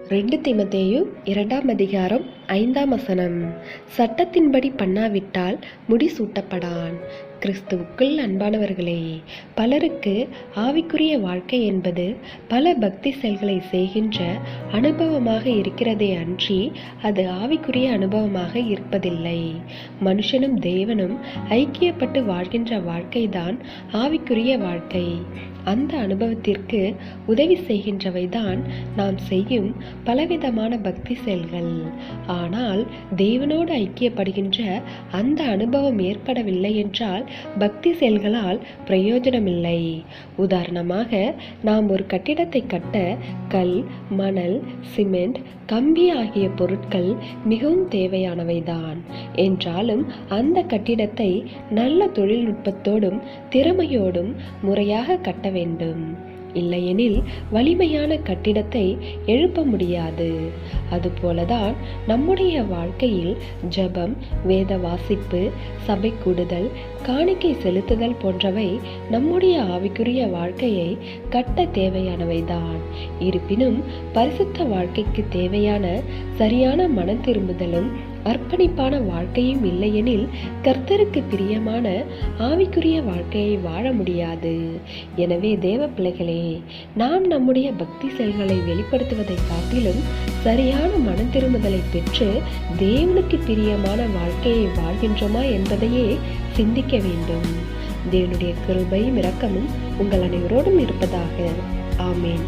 2 தீமோத்தேயு 2ஆம் அதிகாரம் 5ஆம் வசனம். சட்டத்தின்படி பண்ணாவிட்டால் முடிசூட்டப்படான். கிறிஸ்துவுக்குள் அன்பானவர்களே, பலருக்கு ஆவிக்குரிய வாழ்க்கை என்பது பல பக்தி செயல்களை செய்கின்ற அனுபவமாக இருக்கிறதே அன்றி அது ஆவிக்குரிய அனுபவமாக இருப்பதில்லை. மனுஷனும் தேவனும் ஐக்கியப்பட்டு வாழ்கின்ற வாழ்க்கைதான் ஆவிக்குரிய வாழ்க்கை. அந்த அனுபவத்திற்கு உதவி செய்கின்றவைதான் நாம் செய்யும் பலவிதமான பக்தி செயல்கள். ஆனால் தேவனோடு ஐக்கியப்படுகின்ற அந்த அனுபவம் ஏற்படவில்லை என்றால் பக்தி செயல்களால் பிரயோஜனமில்லை. உதாரணமாக, நாம் ஒரு கட்டிடத்தை கட்ட கல், மணல், சிமெண்ட், கம்பி ஆகிய பொருட்கள் மிகவும் தேவையானவைதான். என்றாலும் அந்த கட்டிடத்தை நல்ல தொழில்நுட்பத்தோடும் திறமையோடும் முறையாக கட்ட வேண்டும். இல்லையெனில் வலிமையான கட்டிடத்தை எழுப்ப முடியாது. அதுபோலதான் நம்முடைய வாழ்க்கையில் ஜெபம், வேத வாசிப்பு, சபை கூடுதல், காணிக்கை செலுத்துதல் போன்றவை நம்முடைய ஆவிக்குரிய வாழ்க்கையை கட்ட தேவையானவைதான். இருப்பினும் பரிசுத்த வாழ்க்கைக்கு தேவையான சரியான மனம் திரும்புதலும் அர்ப்பணிப்பான வாழ்க்கையும் இல்லையெனில் கர்த்தருக்கு பிரியமான ஆவிக்குரிய வாழ்க்கையை வாழ முடியாது. எனவே தேவ பிள்ளைகளே, நாம் நம்முடைய பக்தி செயல்களை வெளிப்படுத்துவதை காட்டிலும் சரியான மனம் திரும்புதலை பெற்று தேவனுக்கு பிரியமான வாழ்க்கையை வாழ்கின்றோமா என்பதையே சிந்திக்க வேண்டும். தேவனுடைய கிருபையும் இரக்கமும் உங்கள் அனைவரோடும் இருப்பதாக. ஆமேன்.